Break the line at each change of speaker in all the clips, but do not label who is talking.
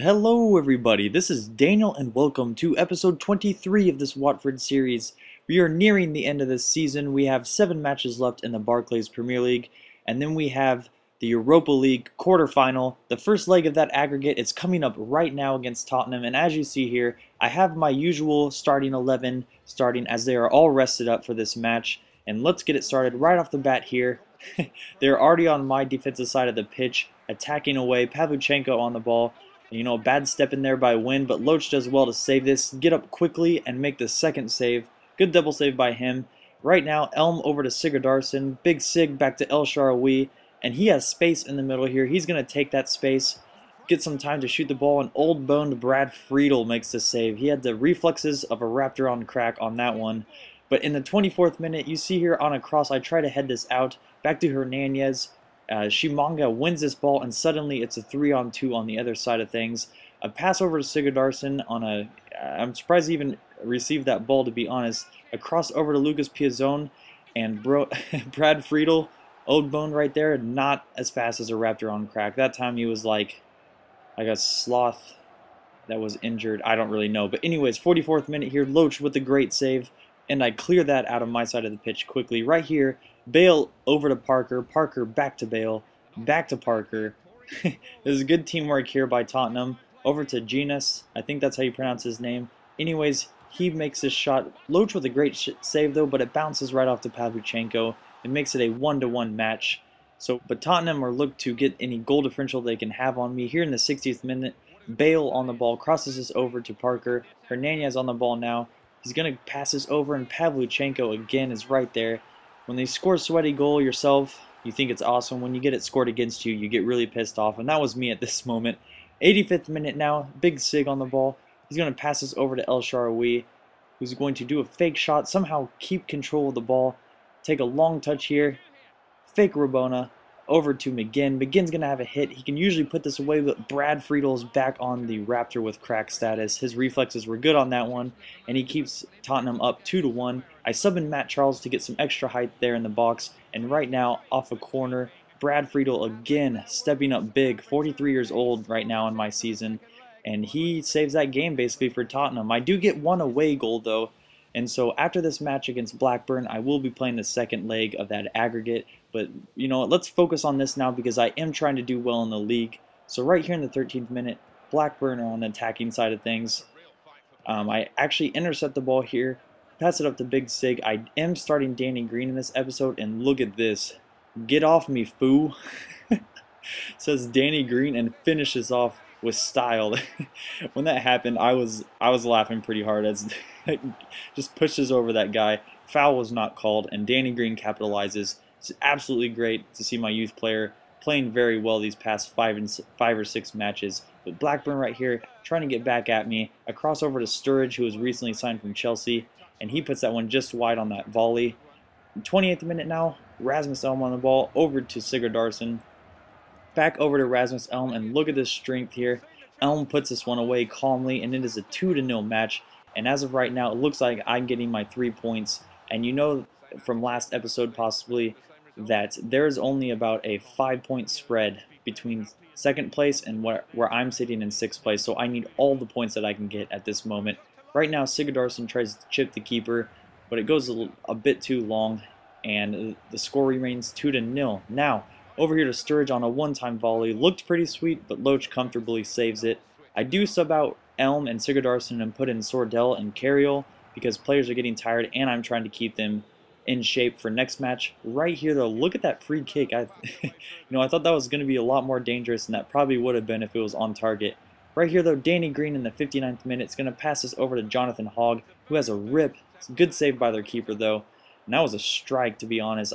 Hello everybody, this is Daniel and welcome to episode 23 of this Watford series. We are nearing the end of this season. We have 7 matches left in the Barclays Premier League, and then we have the Europa League quarterfinal. The first leg of that aggregate is coming up right now against Tottenham, and as you see here, I have my usual starting 11 starting as they are all rested up for this match. And let's get it started right off the bat here. They're already on my defensive side of the pitch, attacking away. Pavlyuchenko on the ball. You know, a bad step in there by Wynn, but Loach does well to save this, get up quickly, and make the second save. Good double save by him. Right now, Elm over to Sigurdarsson. Big Sig back to El Shaarawy, and he has space in the middle here. He's going to take that space, get some time to shoot the ball, and old-boned Brad Friedel makes the save. He had the reflexes of a raptor on crack on that one. But in the 24th minute, you see here on a cross, I try to head this out, back to Hernandez. Shimanga wins this ball, and suddenly it's a 3-on-2 on the other side of things. A pass over to Sigurdarsson on a... I'm surprised he even received that ball, to be honest. A cross over to Lucas Piazzone, and Brad Friedel, old bone right there, not as fast as a raptor on crack. That time he was like a sloth that was injured. I don't really know. But anyways, 44th minute here, Loach with a great save, and I clear that out of my side of the pitch quickly. Right here, Bale over to Parker, Parker back to Bale, back to Parker. There's good teamwork here by Tottenham. Over to Genus, I think that's how you pronounce his name. Anyways, he makes his shot. Loach with a great save though, but it bounces right off to Pavlyuchenko. It makes it a 1-1 match. But Tottenham are looked to get any goal differential they can have on me. Here in the 60th minute, Bale on the ball, crosses this over to Parker. Hernandez on the ball now. He's going to pass this over, and Pavlyuchenko again is right there. When they score a sweaty goal yourself, you think it's awesome. When you get it scored against you, you get really pissed off, and that was me at this moment. 85th minute now, Big Sig on the ball. He's going to pass this over to El Shaarawy, who's going to do a fake shot, somehow keep control of the ball, take a long touch here, fake Rabona, over to McGinn. McGinn's going to have a hit. He can usually put this away, but Brad Friedel's back on the Raptor with crack status. His reflexes were good on that one, and he keeps Tottenham up 2-1. I sub in Matt Charles to get some extra height there in the box, and right now, off a corner, Brad Friedel again stepping up big, 43 years old right now in my season, and he saves that game basically for Tottenham. I do get one away goal though, and so after this match against Blackburn, I will be playing the second leg of that aggregate. But, you know, let's focus on this now because I am trying to do well in the league. So right here in the 13th minute, Blackburn are on the attacking side of things. I actually intercept the ball here, pass it up to Big Sig. I am starting Danny Green in this episode, and look at this. Get off me, foo. Says Danny Green and finishes off with style. When that happened, I was laughing pretty hard as just pushes over that guy. Foul was not called, and Danny Green capitalizes. It's absolutely great to see my youth player playing very well these past 5 or 6 matches. But Blackburn right here trying to get back at me. A crossover to Sturridge, who was recently signed from Chelsea, and he puts that one just wide on that volley. 28th minute now, Rasmus Elm on the ball, over to Sigurdarsson. Back over to Rasmus Elm, and look at this strength here. Elm puts this one away calmly, and it is a 2-0 match. And as of right now, it looks like I'm getting my 3 points. And you know from last episode possibly that there is only about a 5-point spread between second place and where I'm sitting in 6th place. So I need all the points that I can get at this moment. Right now, Sigurdarsson tries to chip the keeper, but it goes a bit too long, and the score remains 2-0. Now, over here to Sturridge on a one-time volley. Looked pretty sweet, but Loach comfortably saves it. I do sub out Elm and Sigurdarsson and put in Sordell and Carriol because players are getting tired, and I'm trying to keep them in shape for next match. Right here though, look at that free kick. I thought that was going to be a lot more dangerous, and that probably would have been if it was on target. Right here though, Danny Green in the 59th minute is going to pass this over to Jonathan Hogg, who has a rip. It's a good save by their keeper though, and that was a strike, to be honest.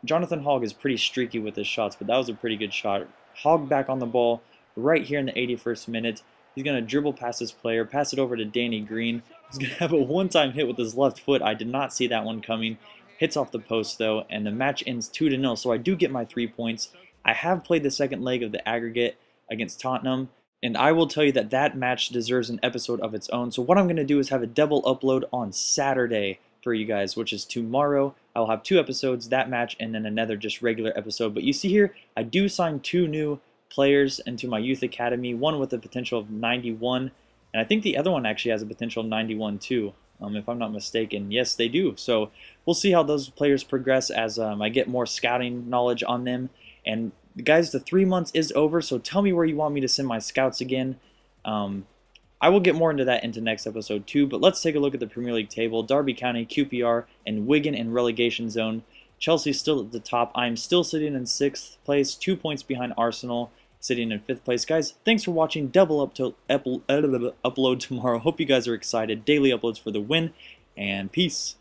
Jonathan Hogg is pretty streaky with his shots, but that was a pretty good shot. Hogg back on the ball right here in the 81st minute. He's going to dribble past his player, pass it over to Danny Green. He's going to have a one-time hit with his left foot. I did not see that one coming. Hits off the post, though, and the match ends 2-0, so I do get my 3 points. I have played the second leg of the aggregate against Tottenham, and I will tell you that that match deserves an episode of its own. So what I'm going to do is have a double upload on Saturday for you guys, which is tomorrow. I'll have 2 episodes, that match, and then another just regular episode. But you see here, I do sign 2 new players into my youth academy, one with a potential of 91, and I think the other one actually has a potential of 91 too, if I'm not mistaken. Yes, they do. So we'll see how those players progress as I get more scouting knowledge on them. And guys, the 3 months is over, so tell me where you want me to send my scouts again. I will get more into that into next episode too, but let's take a look at the Premier League table. Derby County, QPR, and Wigan in relegation zone. Chelsea's still at the top. I'm still sitting in 6th place, 2 points behind Arsenal, sitting in 5th place. Guys, thanks for watching. Double up to upload tomorrow. Hope you guys are excited. Daily uploads for the win, and peace.